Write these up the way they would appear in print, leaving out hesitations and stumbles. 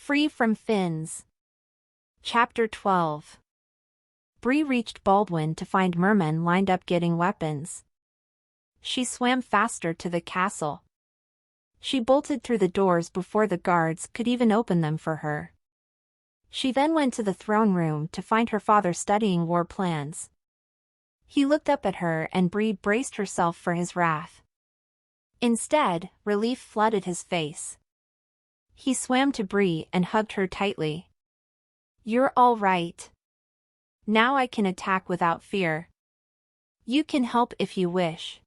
Free from fins. Chapter 12. Bree reached Baldwin to find mermen lined up getting weapons. She swam faster to the castle. She bolted through the doors before the guards could even open them for her. She then went to the throne room to find her father studying war plans. He looked up at her and Bree braced herself for his wrath. Instead, relief flooded his face. He swam to Bree and hugged her tightly. "You're all right. Now I can attack without fear. You can help if you wish.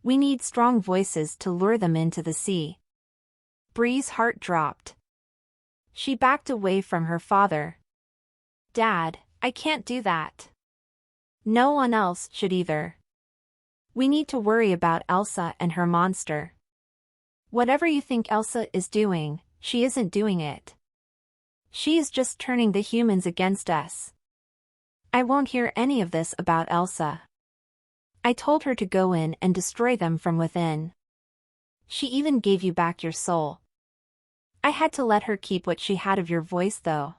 We need strong voices to lure them into the sea." Bree's heart dropped. She backed away from her father. "Dad, I can't do that. No one else should either. We need to worry about Elsa and her monster. Whatever you think Elsa is doing, she isn't doing it. She is just turning the humans against us. I won't hear any of this about Elsa. I told her to go in and destroy them from within. She even gave you back your soul. I had to let her keep what she had of your voice though.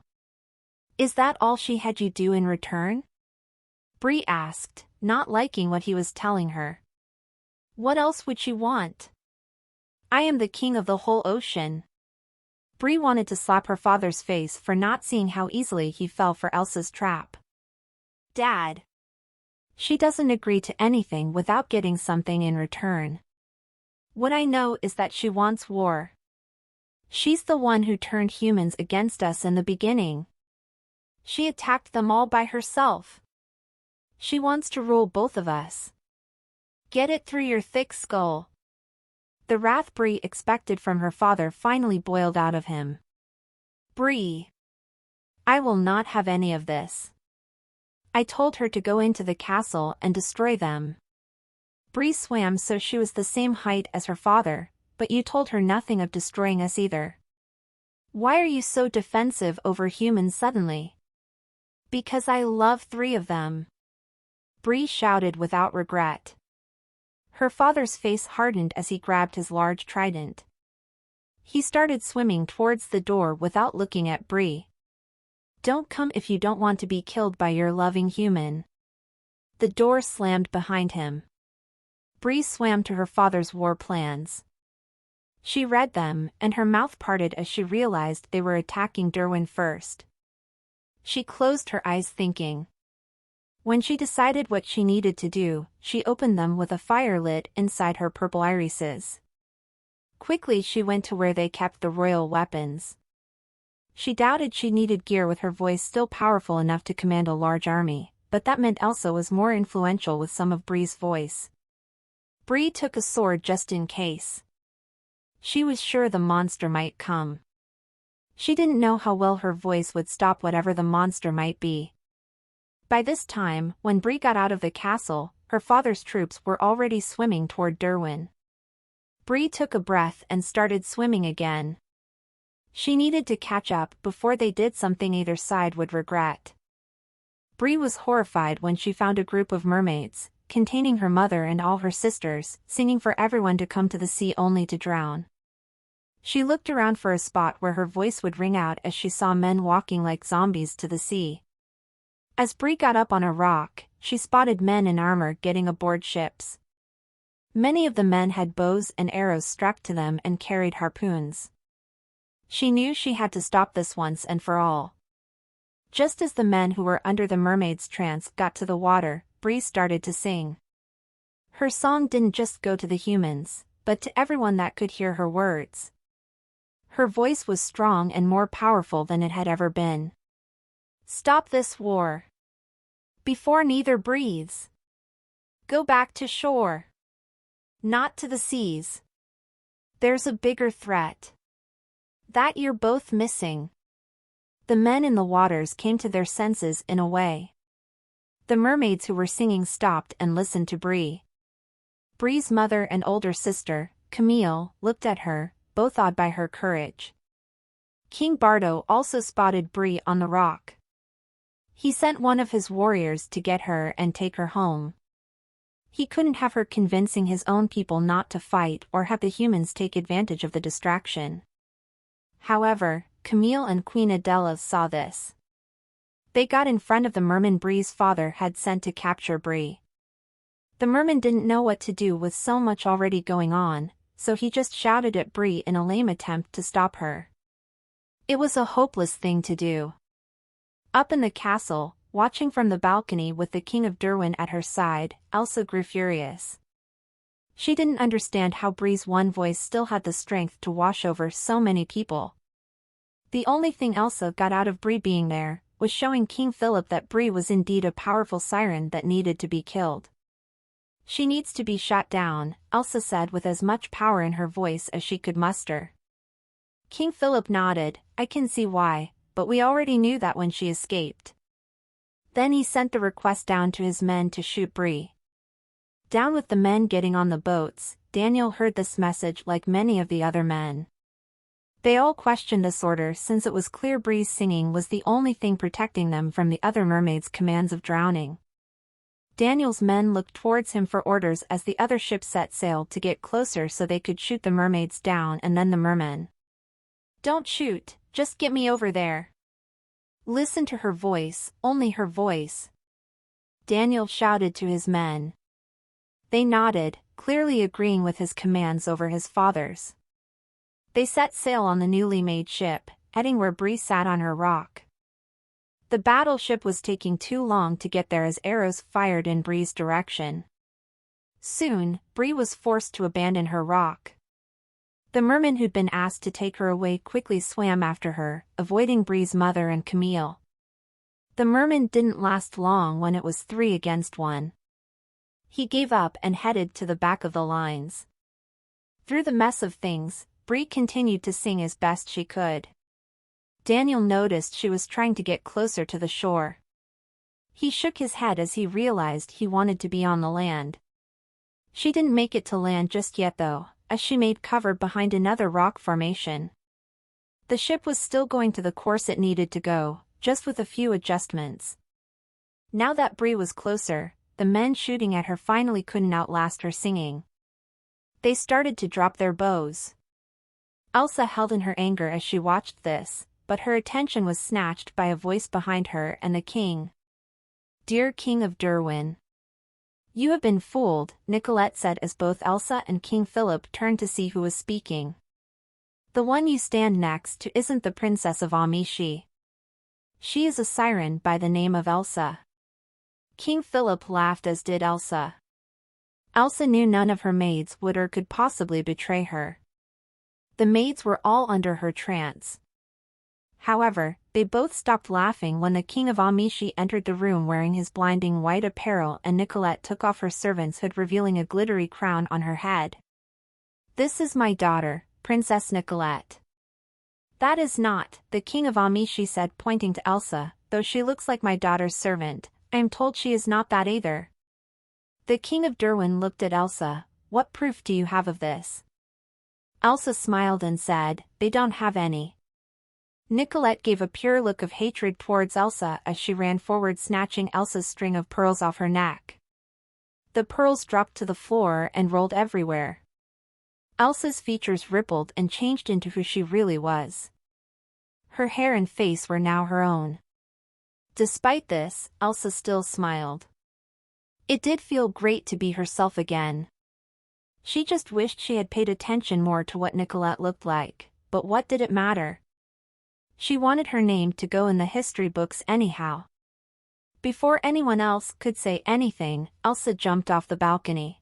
Is that all she had you do in return?" Bree asked, not liking what he was telling her. "What else would she want? I am the king of the whole ocean." Bree wanted to slap her father's face for not seeing how easily he fell for Elsa's trap. "Dad. She doesn't agree to anything without getting something in return. What I know is that she wants war. She's the one who turned humans against us in the beginning. She attacked them all by herself. She wants to rule both of us. Get it through your thick skull." The wrath Bree expected from her father finally boiled out of him. "Bree. I will not have any of this. I told her to go into the castle and destroy them." Bree swam so she was the same height as her father, but you told her nothing of destroying us either. Why are you so defensive over humans suddenly? "Because I love 3 of them." Bree shouted without regret. Her father's face hardened as he grabbed his large trident. He started swimming towards the door without looking at Bree. "Don't come if you don't want to be killed by your loving human." The door slammed behind him. Bree swam to her father's war plans. She read them, and her mouth parted as she realized they were attacking Derwin first. She closed her eyes thinking. When she decided what she needed to do, she opened them with a fire lit inside her purple irises. Quickly she went to where they kept the royal weapons. She doubted she needed gear with her voice still powerful enough to command a large army, but that meant Elsa was more influential with some of Bree's voice. Bree took a sword just in case. She was sure the monster might come. She didn't know how well her voice would stop whatever the monster might be. By this time, when Bree got out of the castle, her father's troops were already swimming toward Derwin. Bree took a breath and started swimming again. She needed to catch up before they did something either side would regret. Bree was horrified when she found a group of mermaids, containing her mother and all her sisters, singing for everyone to come to the sea only to drown. She looked around for a spot where her voice would ring out as she saw men walking like zombies to the sea. As Bree got up on a rock, she spotted men in armor getting aboard ships. Many of the men had bows and arrows strapped to them and carried harpoons. She knew she had to stop this once and for all. Just as the men who were under the mermaid's trance got to the water, Bree started to sing. Her song didn't just go to the humans, but to everyone that could hear her words. Her voice was strong and more powerful than it had ever been. "Stop this war. Before neither breathes. Go back to shore. Not to the seas. There's a bigger threat. That you're both missing." The men in the waters came to their senses in a way. The mermaids who were singing stopped and listened to Bree. Bree's mother and older sister, Camille, looked at her, both awed by her courage. King Bardo also spotted Bree on the rock. He sent one of his warriors to get her and take her home. He couldn't have her convincing his own people not to fight or have the humans take advantage of the distraction. However, Camille and Queen Adela saw this. They got in front of the merman Bree's father had sent to capture Bree. The merman didn't know what to do with so much already going on, so he just shouted at Bree in a lame attempt to stop her. It was a hopeless thing to do. Up in the castle, watching from the balcony with the King of Derwin at her side, Elsa grew furious. She didn't understand how Bree's one voice still had the strength to wash over so many people. The only thing Elsa got out of Bree being there was showing King Philip that Bree was indeed a powerful siren that needed to be killed. She needs to be shot down, Elsa said with as much power in her voice as she could muster. King Philip nodded. I can see why, but we already knew that when she escaped. Then he sent the request down to his men to shoot Bree. Down with the men getting on the boats, Daniel heard this message like many of the other men. They all questioned this order since it was clear Bree's singing was the only thing protecting them from the other mermaids' commands of drowning. Daniel's men looked towards him for orders as the other ships set sail to get closer so they could shoot the mermaids down and then the mermen. Don't shoot, just get me over there. Listen to her voice, only her voice. Daniel shouted to his men. They nodded, clearly agreeing with his commands over his father's. They set sail on the newly made ship, heading where Bree sat on her rock. The battleship was taking too long to get there as arrows fired in Bree's direction. Soon, Bree was forced to abandon her rock. The merman who'd been asked to take her away quickly swam after her, avoiding Bree's mother and Camille. The merman didn't last long when it was 3 against 1. He gave up and headed to the back of the lines. Through the mess of things, Bree continued to sing as best she could. Daniel noticed she was trying to get closer to the shore. He shook his head as he realized he wanted to be on the land. She didn't make it to land just yet though, as she made cover behind another rock formation. The ship was still going to the course it needed to go, just with a few adjustments. Now that Bree was closer, the men shooting at her finally couldn't outlast her singing. They started to drop their bows. Elsa held in her anger as she watched this, but her attention was snatched by a voice behind her and the king. Dear King of Derwin. You have been fooled, Nicolette said as both Elsa and King Philip turned to see who was speaking. The one you stand next to isn't the Princess of Amici. She is a siren by the name of Elsa. King Philip laughed as did Elsa. Elsa knew none of her maids would or could possibly betray her. The maids were all under her trance. However, they both stopped laughing when the King of Amici entered the room wearing his blinding white apparel and Nicolette took off her servant's hood revealing a glittery crown on her head. This is my daughter, Princess Nicolette. That is not, the King of Amici said pointing to Elsa, though she looks like my daughter's servant, I am told she is not that either. The King of Derwin looked at Elsa. What proof do you have of this? Elsa smiled and said, they don't have any. Nicolette gave a pure look of hatred towards Elsa as she ran forward snatching Elsa's string of pearls off her neck. The pearls dropped to the floor and rolled everywhere. Elsa's features rippled and changed into who she really was. Her hair and face were now her own. Despite this, Elsa still smiled. It did feel great to be herself again. She just wished she had paid attention more to what Nicolette looked like, but what did it matter? She wanted her name to go in the history books anyhow. Before anyone else could say anything, Elsa jumped off the balcony.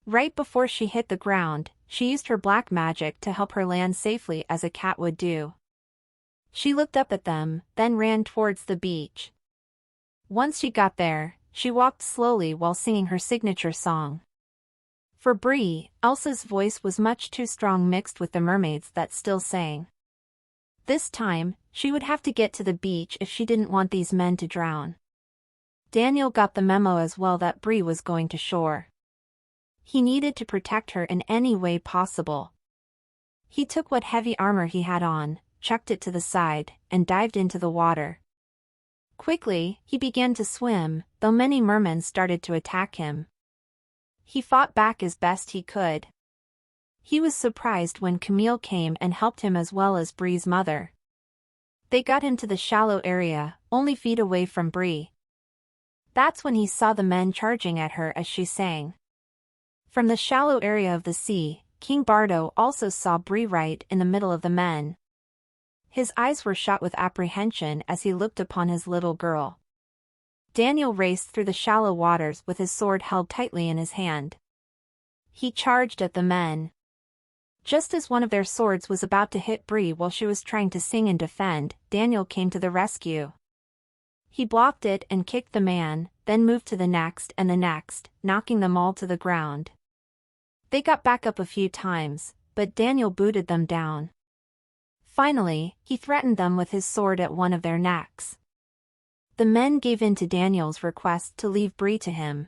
Right before she hit the ground, she used her black magic to help her land safely as a cat would do. She looked up at them, then ran towards the beach. Once she got there, she walked slowly while singing her signature song. For Bree, Elsa's voice was much too strong mixed with the mermaids that still sang. This time, she would have to get to the beach if she didn't want these men to drown. Daniel got the memo as well that Bree was going to shore. He needed to protect her in any way possible. He took what heavy armor he had on, chucked it to the side, and dived into the water. Quickly, he began to swim, though many mermen started to attack him. He fought back as best he could. He was surprised when Camille came and helped him as well as Bree's mother. They got into the shallow area, only feet away from Bree. That's when he saw the men charging at her as she sang. From the shallow area of the sea, King Bardo also saw Bree right in the middle of the men. His eyes were shot with apprehension as he looked upon his little girl. Daniel raced through the shallow waters with his sword held tightly in his hand. He charged at the men. Just as one of their swords was about to hit Bree while she was trying to sing and defend, Daniel came to the rescue. He blocked it and kicked the man, then moved to the next and the next, knocking them all to the ground. They got back up a few times, but Daniel booted them down. Finally, he threatened them with his sword at one of their necks. The men gave in to Daniel's request to leave Bree to him.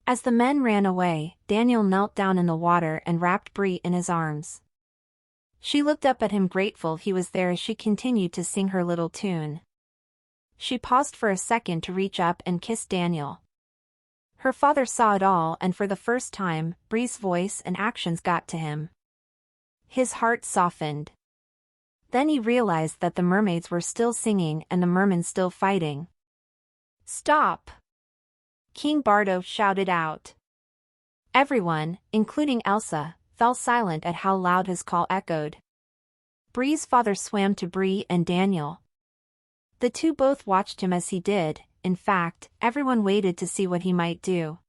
As the men ran away, Daniel knelt down in the water and wrapped Bree in his arms. She looked up at him grateful he was there as she continued to sing her little tune. She paused for a second to reach up and kiss Daniel. Her father saw it all, and for the first time, Bree's voice and actions got to him. His heart softened. Then he realized that the mermaids were still singing and the mermen still fighting. "Stop!" King Bardo shouted out. Everyone, including Elsa, fell silent at how loud his call echoed. Bree's father swam to Bree and Daniel. The two both watched him as he did. In fact, everyone waited to see what he might do.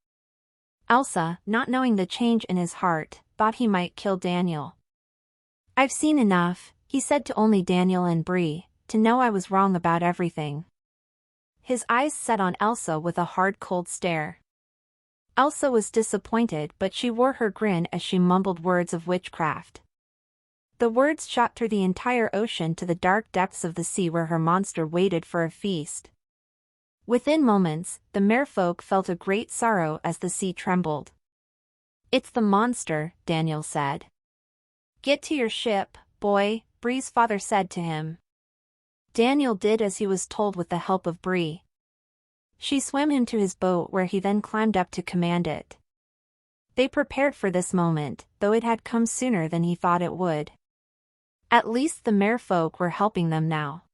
Elsa, not knowing the change in his heart, thought he might kill Daniel. "I've seen enough," he said to only Daniel and Bree, "to know I was wrong about everything." His eyes set on Elsa with a hard cold stare. Elsa was disappointed, but she wore her grin as she mumbled words of witchcraft. The words shot through the entire ocean to the dark depths of the sea where her monster waited for a feast. Within moments, the merfolk felt a great sorrow as the sea trembled. "It's the monster," Daniel said. "Get to your ship, boy," Bree's father said to him. Daniel did as he was told with the help of Bree. She swam him to his boat where he then climbed up to command it. They prepared for this moment, though it had come sooner than he thought it would. At least the merfolk were helping them now.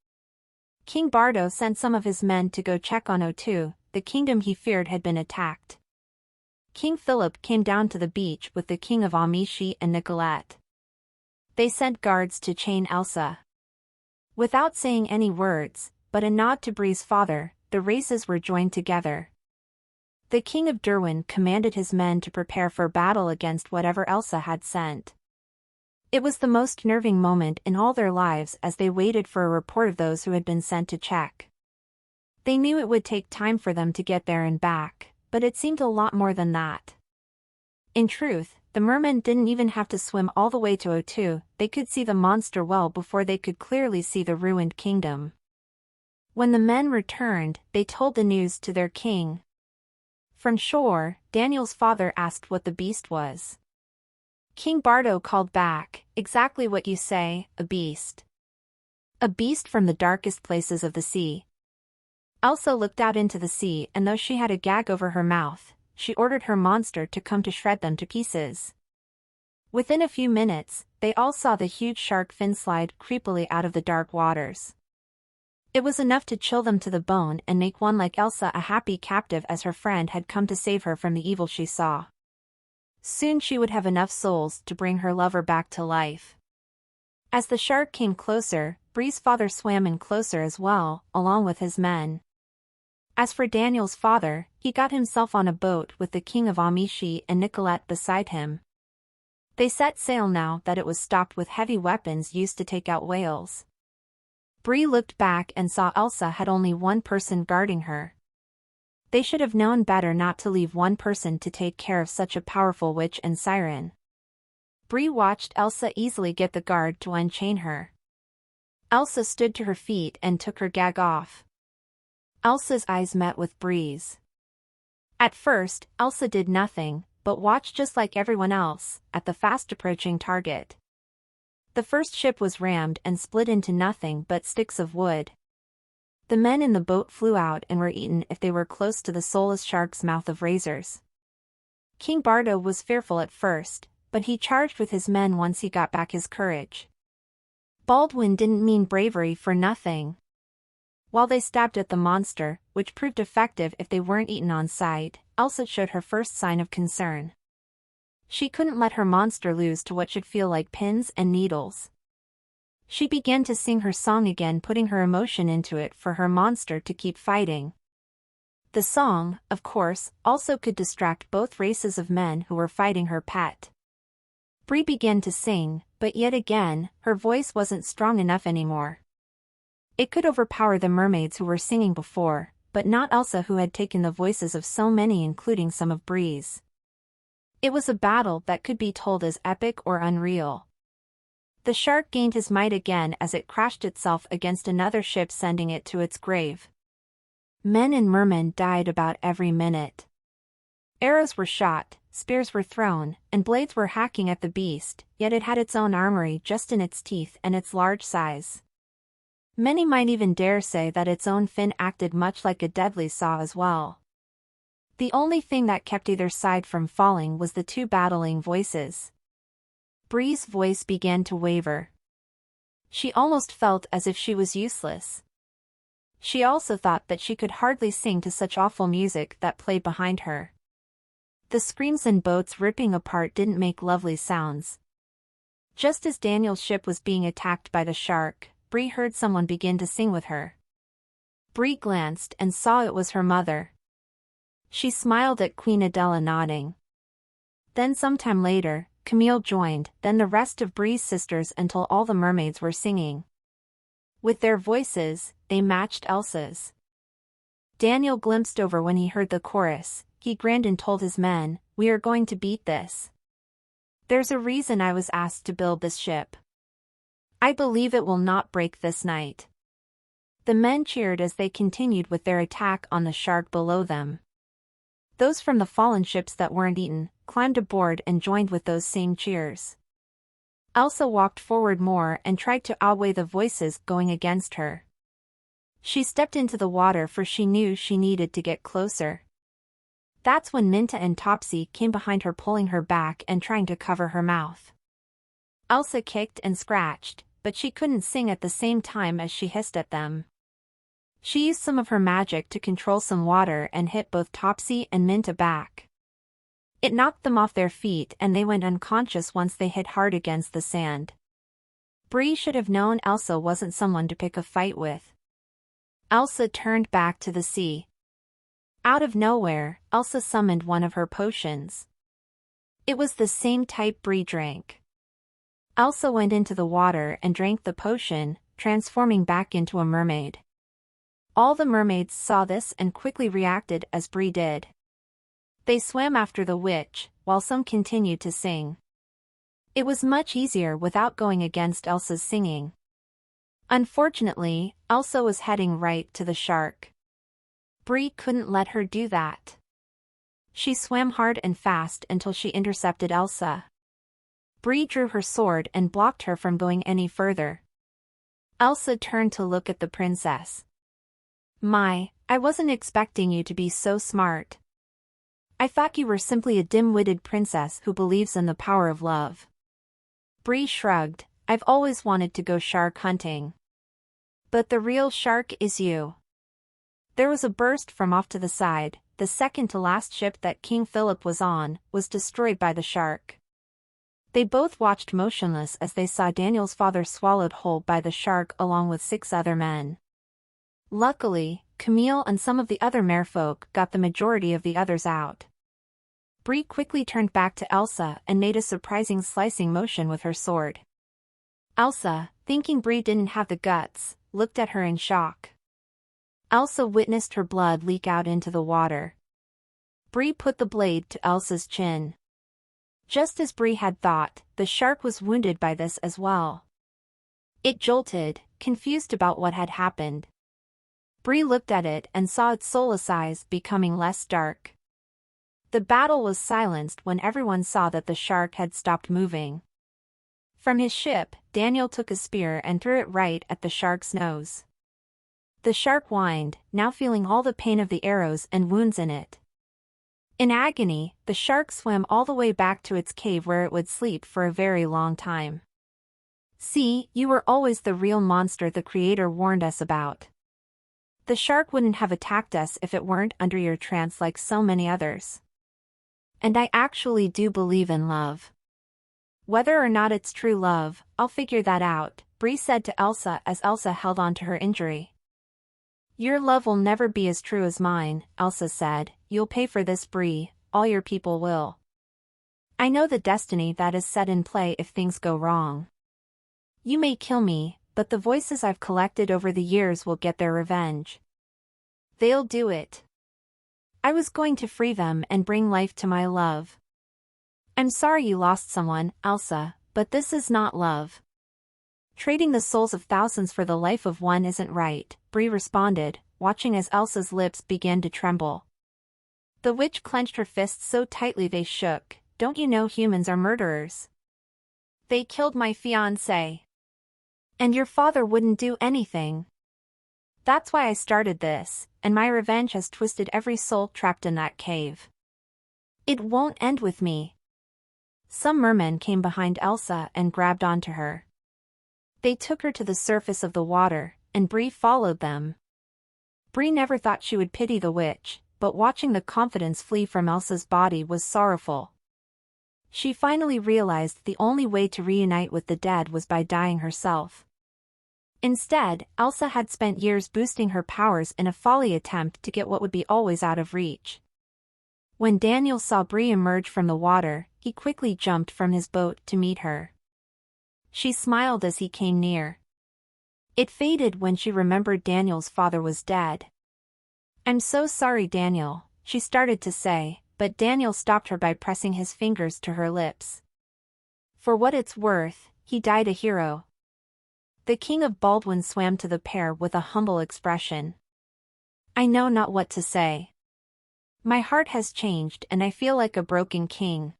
King Bardo sent some of his men to go check on O2, the kingdom he feared had been attacked. King Philip came down to the beach with the king of Amici and Nicolette. They sent guards to chain Elsa. Without saying any words, but a nod to Bree's father, the races were joined together. The king of Derwin commanded his men to prepare for battle against whatever Elsa had sent. It was the most nerving moment in all their lives as they waited for a report of those who had been sent to check. They knew it would take time for them to get there and back, but it seemed a lot more than that. In truth, the mermen didn't even have to swim all the way to O2, they could see the monster well before they could clearly see the ruined kingdom. When the men returned, they told the news to their king. From shore, Daniel's father asked what the beast was. King Bardo called back, "Exactly what you say, a beast. A beast from the darkest places of the sea." Elsa looked out into the sea, and though she had a gag over her mouth, she ordered her monster to come to shred them to pieces. Within a few minutes, they all saw the huge shark fin slide creepily out of the dark waters. It was enough to chill them to the bone and make one like Elsa a happy captive as her friend had come to save her from the evil she saw. Soon she would have enough souls to bring her lover back to life. As the shark came closer, Bree's father swam in closer as well, along with his men. As for Daniel's father, he got himself on a boat with the king of Amici and Nicolette beside him. They set sail now that it was stocked with heavy weapons used to take out whales. Bree looked back and saw Elsa had only one person guarding her. They should have known better not to leave one person to take care of such a powerful witch and siren. Bree watched Elsa easily get the guard to unchain her. Elsa stood to her feet and took her gag off. Elsa's eyes met with Bree's. At first, Elsa did nothing, but watched just like everyone else, at the fast-approaching target. The first ship was rammed and split into nothing but sticks of wood. The men in the boat flew out and were eaten if they were close to the soulless shark's mouth of razors. King Bardo was fearful at first, but he charged with his men once he got back his courage. Baldwin didn't mean bravery for nothing. While they stabbed at the monster, which proved effective if they weren't eaten on sight, Elsa showed her first sign of concern. She couldn't let her monster lose to what should feel like pins and needles. She began to sing her song again, putting her emotion into it for her monster to keep fighting. The song, of course, also could distract both races of men who were fighting her pet. Bree began to sing, but yet again, her voice wasn't strong enough anymore. It could overpower the mermaids who were singing before, but not Elsa, who had taken the voices of so many, including some of Bree's. It was a battle that could be told as epic or unreal. The shark gained his might again as it crashed itself against another ship, sending it to its grave. Men and mermen died about every minute. Arrows were shot, spears were thrown, and blades were hacking at the beast, yet it had its own armory just in its teeth and its large size. Many might even dare say that its own fin acted much like a deadly saw as well. The only thing that kept either side from falling was the two battling voices. Bree's voice began to waver. She almost felt as if she was useless. She also thought that she could hardly sing to such awful music that played behind her. The screams and boats ripping apart didn't make lovely sounds. Just as Daniel's ship was being attacked by the shark, Bree heard someone begin to sing with her. Bree glanced and saw it was her mother. She smiled at Queen Adela, nodding. Then sometime later, Camille joined, then the rest of Bree's sisters, until all the mermaids were singing. With their voices, they matched Elsa's. Daniel glimpsed over when he heard the chorus. He grinned and told his men, "We are going to beat this. There's a reason I was asked to build this ship. I believe it will not break this night." The men cheered as they continued with their attack on the shark below them. Those from the fallen ships that weren't eaten climbed aboard and joined with those same cheers. Elsa walked forward more and tried to outweigh the voices going against her. She stepped into the water, for she knew she needed to get closer. That's when Minta and Topsy came behind her, pulling her back and trying to cover her mouth. Elsa kicked and scratched, but she couldn't sing at the same time as she hissed at them. She used some of her magic to control some water and hit both Topsy and Minta back. It knocked them off their feet and they went unconscious once they hit hard against the sand. Bree should have known Elsa wasn't someone to pick a fight with. Elsa turned back to the sea. Out of nowhere, Elsa summoned one of her potions. It was the same type Bree drank. Elsa went into the water and drank the potion, transforming back into a mermaid. All the mermaids saw this and quickly reacted as Bree did. They swam after the witch, while some continued to sing. It was much easier without going against Elsa's singing. Unfortunately, Elsa was heading right to the shark. Bree couldn't let her do that. She swam hard and fast until she intercepted Elsa. Bree drew her sword and blocked her from going any further. Elsa turned to look at the princess. "My, I wasn't expecting you to be so smart. I thought you were simply a dim-witted princess who believes in the power of love." Bree shrugged. "I've always wanted to go shark hunting. But the real shark is you." There was a burst from off to the side. The second-to-last ship that King Philip was on was destroyed by the shark. They both watched motionless as they saw Daniel's father swallowed whole by the shark along with 6 other men. Luckily, Camille and some of the other merfolk got the majority of the others out. Bree quickly turned back to Elsa and made a surprising slicing motion with her sword. Elsa, thinking Bree didn't have the guts, looked at her in shock. Elsa witnessed her blood leak out into the water. Bree put the blade to Elsa's chin. Just as Bree had thought, the shark was wounded by this as well. It jolted, confused about what had happened. Bree looked at it and saw its soulless eyes becoming less dark. The battle was silenced when everyone saw that the shark had stopped moving. From his ship, Daniel took a spear and threw it right at the shark's nose. The shark whined, now feeling all the pain of the arrows and wounds in it. In agony, the shark swam all the way back to its cave where it would sleep for a very long time. See, you were always the real monster the Creator warned us about. The shark wouldn't have attacked us if it weren't under your trance like so many others. And I actually do believe in love. Whether or not it's true love, I'll figure that out, Bree said to Elsa as Elsa held on to her injury. Your love will never be as true as mine, Elsa said. You'll pay for this, Bree, all your people will. I know the destiny that is set in play if things go wrong. You may kill me, but the voices I've collected over the years will get their revenge. They'll do it. I was going to free them and bring life to my love. I'm sorry you lost someone, Elsa, but this is not love. Trading the souls of thousands for the life of one isn't right, Bree responded, watching as Elsa's lips began to tremble. The witch clenched her fists so tightly they shook. Don't you know humans are murderers? They killed my fiancé. And your father wouldn't do anything. That's why I started this, and my revenge has twisted every soul trapped in that cave. It won't end with me. Some mermen came behind Elsa and grabbed onto her. They took her to the surface of the water, and Bree followed them. Bree never thought she would pity the witch, but watching the confidence flee from Elsa's body was sorrowful. She finally realized the only way to reunite with the dead was by dying herself. Instead, Elsa had spent years boosting her powers in a folly attempt to get what would be always out of reach. When Daniel saw Bree emerge from the water, he quickly jumped from his boat to meet her. She smiled as he came near. It faded when she remembered Daniel's father was dead. I'm so sorry, Daniel, she started to say, but Daniel stopped her by pressing his fingers to her lips. For what it's worth, he died a hero. The King of Baldwin swam to the pair with a humble expression. I know not what to say. My heart has changed and I feel like a broken king.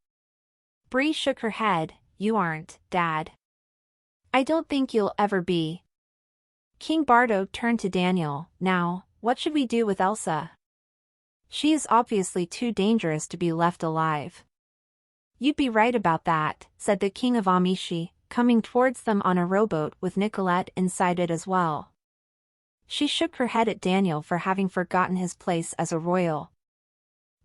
Bree shook her head. You aren't, Dad. I don't think you'll ever be. King Bardo turned to Daniel. Now, what should we do with Elsa? She is obviously too dangerous to be left alive. You'd be right about that, said the King of Amishi, coming towards them on a rowboat with Nicolette inside it as well. She shook her head at Daniel for having forgotten his place as a royal.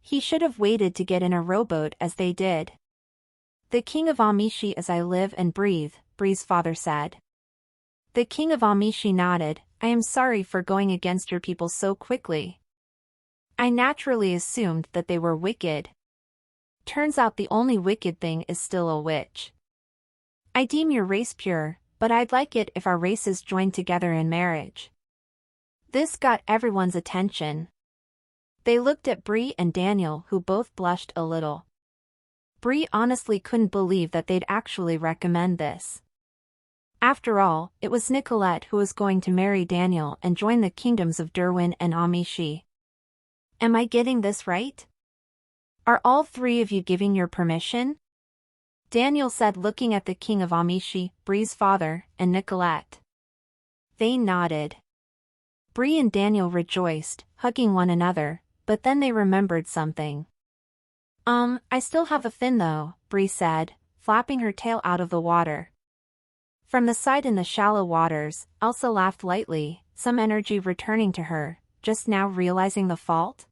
He should have waited to get in a rowboat as they did. The King of Amishi, as I live and breathe, Bree's father said. The King of Amishi nodded. I am sorry for going against your people so quickly. I naturally assumed that they were wicked. Turns out the only wicked thing is still a witch. I deem your race pure, but I'd like it if our races joined together in marriage. This got everyone's attention. They looked at Bree and Daniel, who both blushed a little. Bree honestly couldn't believe that they'd actually recommend this. After all, it was Nicolette who was going to marry Daniel and join the kingdoms of Derwin and Amishi. Am I getting this right? Are all three of you giving your permission? Daniel said, looking at the King of Amishi, Bree's father, and Nicolette. They nodded. Bree and Daniel rejoiced, hugging one another, but then they remembered something. I still have a fin though, Bree said, flapping her tail out of the water. From the side in the shallow waters, Elsa laughed lightly, some energy returning to her, just now realizing the fault.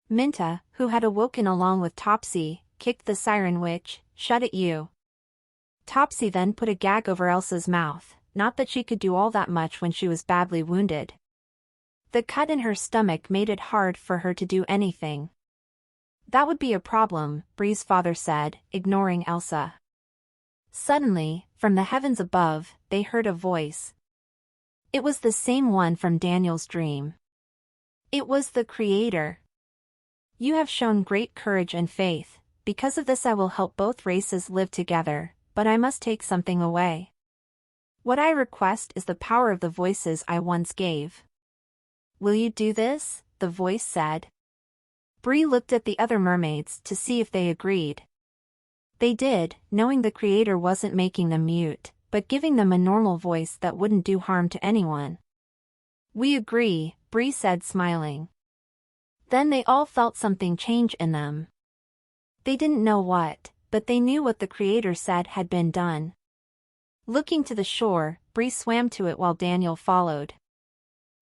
Minta, who had awoken along with Topsy, kicked the siren witch. Shut it, you. Topsy then put a gag over Elsa's mouth, not that she could do all that much when she was badly wounded. The cut in her stomach made it hard for her to do anything. That would be a problem, Bree's father said, ignoring Elsa. Suddenly, from the heavens above, they heard a voice. It was the same one from Daniel's dream. It was the Creator. You have shown great courage and faith. Because of this I will help both races live together, but I must take something away. What I request is the power of the voices I once gave. Will you do this? The voice said. Bree looked at the other mermaids to see if they agreed. They did, knowing the Creator wasn't making them mute, but giving them a normal voice that wouldn't do harm to anyone. We agree, Bree said, smiling. Then they all felt something change in them. They didn't know what, but they knew what the Creator said had been done. Looking to the shore, Bree swam to it while Daniel followed.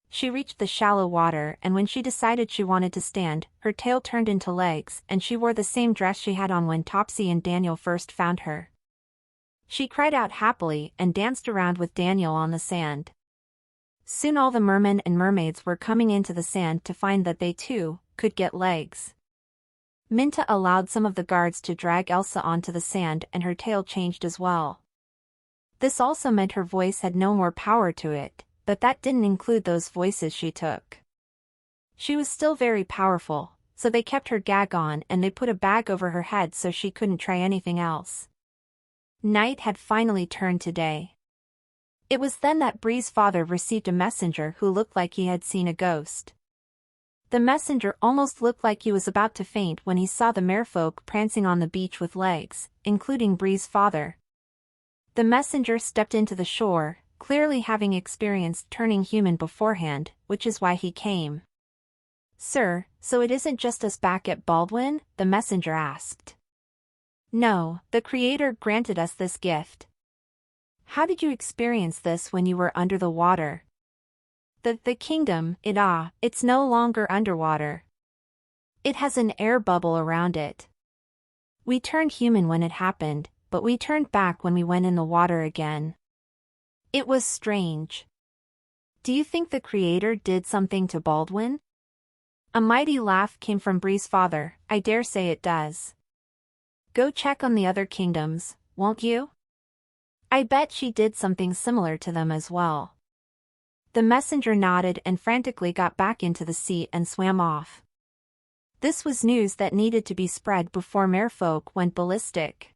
She reached the shallow water, and when she decided she wanted to stand, her tail turned into legs, and she wore the same dress she had on when Topsy and Daniel first found her. She cried out happily and danced around with Daniel on the sand. Soon all the mermen and mermaids were coming into the sand to find that they too could get legs. Minta allowed some of the guards to drag Elsa onto the sand, and her tail changed as well. This also meant her voice had no more power to it, but that didn't include those voices she took. She was still very powerful, so they kept her gag on and they put a bag over her head so she couldn't try anything else. Night had finally turned to day. It was then that Bree's father received a messenger who looked like he had seen a ghost. The messenger almost looked like he was about to faint when he saw the merfolk prancing on the beach with legs, including Bree's father. The messenger stepped into the shore, clearly having experienced turning human beforehand, which is why he came. "Sir, so it isn't just us back at Baldwin?" the messenger asked. "No, the Creator granted us this gift." "How did you experience this when you were under the water?" The kingdom, it's no longer underwater. It has an air bubble around it. We turned human when it happened, but we turned back when we went in the water again. It was strange. Do you think the Creator did something to Baldwin?" A mighty laugh came from Bree's father. "I dare say it does. Go check on the other kingdoms, won't you? I bet she did something similar to them as well." The messenger nodded and frantically got back into the sea and swam off. This was news that needed to be spread before merfolk went ballistic.